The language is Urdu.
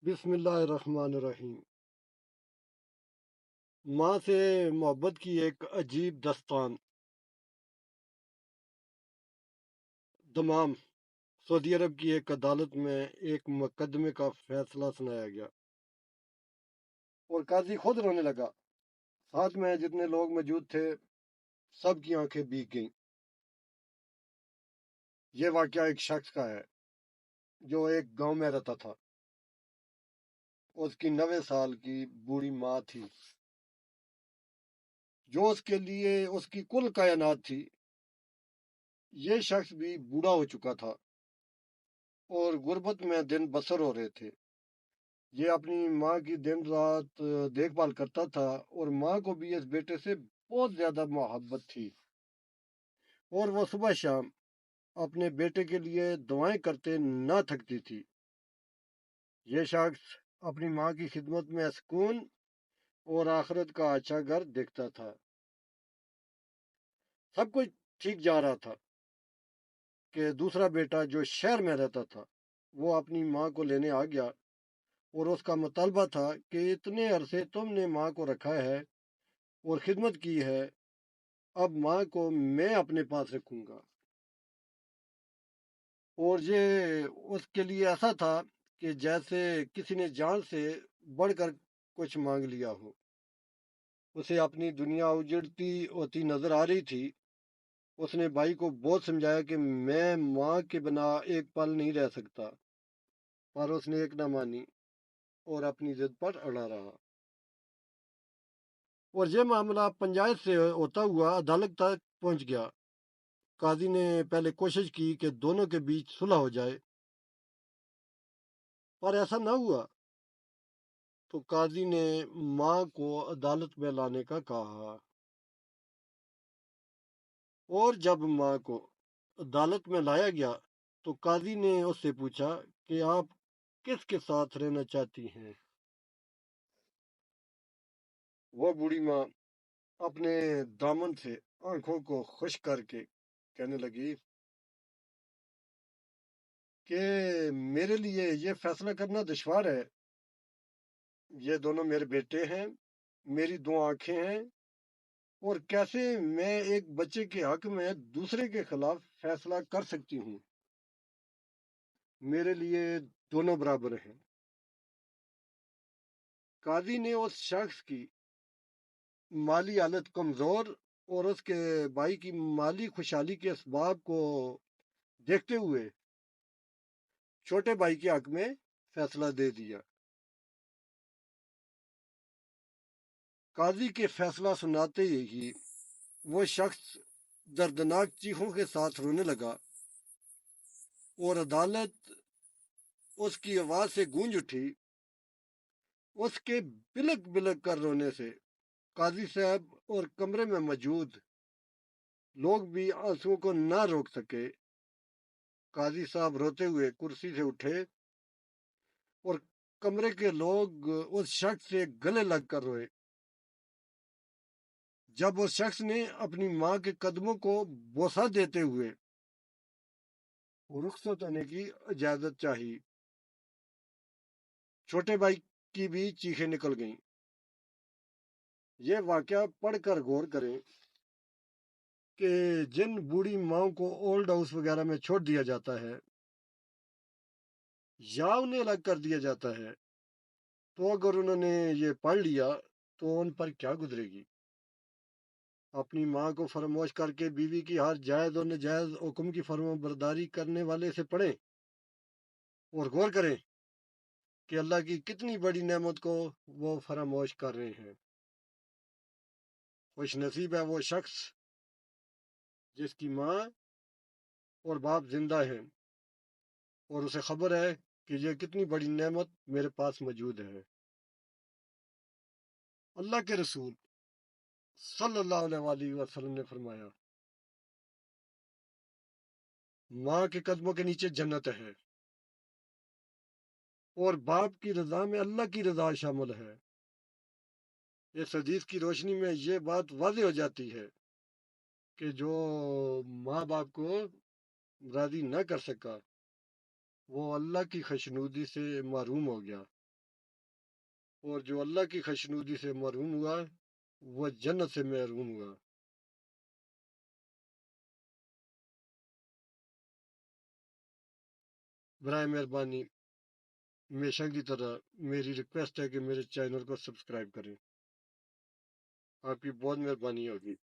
بسم اللہ الرحمن الرحیم۔ ماں سے محبت کی ایک عجیب داستان۔ دمام سعودی عرب کی ایک عدالت میں ایک مقدمے کا فیصلہ سنایا گیا اور قاضی خود رونے لگا۔ ساتھ میں جتنے لوگ موجود تھے سب کی آنکھیں بھیگ گئیں۔ یہ واقعہ ایک شخص کا ہے جو ایک گاؤں میں رہتا تھا۔ اس کی 90 سال کی بوڑھی ماں تھی جو اس کے لیے اس کی کل کائنات تھی۔ یہ شخص بھی بوڑھا ہو چکا تھا اور غربت میں دن بسر ہو رہے تھے۔ یہ اپنی ماں کی دن رات دیکھ بھال کرتا تھا اور ماں کو بھی اس بیٹے سے بہت زیادہ محبت تھی، اور وہ صبح شام اپنے بیٹے کے لیے دعائیں کرتے نہ تھکتی تھی۔ یہ شخص اپنی ماں کی خدمت میں سکون اور آخرت کا اچھا گھر دیکھتا تھا۔ سب کچھ ٹھیک جا رہا تھا کہ دوسرا بیٹا جو شہر میں رہتا تھا وہ اپنی ماں کو لینے آ گیا اور اس کا مطالبہ تھا کہ اتنے عرصے تم نے ماں کو رکھا ہے اور خدمت کی ہے، اب ماں کو میں اپنے پاس رکھوں گا۔ اور یہ اس کے لیے ایسا تھا کہ جیسے کسی نے جان سے بڑھ کر کچھ مانگ لیا ہو۔ اسے اپنی دنیا اجڑتی ہوتی نظر آ رہی تھی۔ اس نے بھائی کو بہت سمجھایا کہ میں ماں کے بنا ایک پل نہیں رہ سکتا، پر اس نے ایک نہ مانی اور اپنی ضد پر اڑا رہا۔ اور یہ معاملہ پنچایت سے ہوتا ہوا عدالت تک پہنچ گیا۔ قاضی نے پہلے کوشش کی کہ دونوں کے بیچ صلح ہو جائے، پر ایسا نہ ہوا تو قاضی نے ماں کو عدالت میں لانے کا کہا۔ اور جب ماں کو عدالت میں لایا گیا تو قاضی نے اس سے پوچھا کہ آپ کس کے ساتھ رہنا چاہتی ہیں؟ وہ بوڑھی ماں اپنے دامن سے آنکھوں کو خشک کر کے کہنے لگی کہ میرے لیے یہ فیصلہ کرنا دشوار ہے۔ یہ دونوں میرے بیٹے ہیں، میری دو آنکھیں ہیں، اور کیسے میں ایک بچے کے حق میں دوسرے کے خلاف فیصلہ کر سکتی ہوں؟ میرے لیے دونوں برابر ہیں۔ قاضی نے اس شخص کی مالی حالت کمزور اور اس کے بھائی کی مالی خوشحالی کے اسباب کو دیکھتے ہوئے چھوٹے بھائی کے حق میں فیصلہ دے دیا۔ قاضی کے فیصلہ سناتے ہی وہ شخص دردناک چیخوں کے ساتھ رونے لگا اور عدالت اس کی آواز سے گونج اٹھی۔ اس کے بلک بلک کر رونے سے قاضی صاحب اور کمرے میں موجود لوگ بھی آنسوؤں کو نہ روک سکے۔ قاضی صاحب روتے ہوئے کرسی سے اٹھے اور کمرے کے لوگ اس شخص سے گلے لگ کر روئے۔ جب اس شخص نے اپنی ماں کے قدموں کو بوسہ دیتے ہوئے رخصت ہونے کی اجازت چاہی، چھوٹے بھائی کی بھی چیخیں نکل گئیں۔ یہ واقعہ پڑھ کر غور کریں کہ جن بوڑھی ماؤں کو اولڈ ہاؤس وغیرہ میں چھوڑ دیا جاتا ہے یا انہیں الگ کر دیا جاتا ہے، تو اگر انہوں نے یہ پڑھ لیا تو ان پر کیا گزرے گی۔ اپنی ماں کو فراموش کر کے بیوی کی ہر جائز اور ناجائز حکم کی فرما برداری کرنے والے سے پڑھیں اور غور کریں کہ اللہ کی کتنی بڑی نعمت کو وہ فراموش کر رہے ہیں۔ خوش نصیب ہے وہ شخص جس کی ماں اور باپ زندہ ہیں اور اسے خبر ہے کہ یہ کتنی بڑی نعمت میرے پاس موجود ہے۔ اللہ کے رسول صلی اللہ علیہ وآلہ وسلم نے فرمایا، ماں کے قدموں کے نیچے جنت ہے اور باپ کی رضا میں اللہ کی رضا شامل ہے۔ اس حدیث کی روشنی میں یہ بات واضح ہو جاتی ہے کہ جو ماں باپ کو راضی نہ کر سکا وہ اللہ کی خوشنودی سے محروم ہو گیا۔ اور جو اللہ کی خوشنودی سے محروم ہوا وہ جنت سے محروم ہوا۔ برائے مہربانی ہمیشہ کی طرح میری ریکویسٹ ہے کہ میرے چینل کو سبسکرائب کریں، آپ کی بہت مہربانی ہوگی۔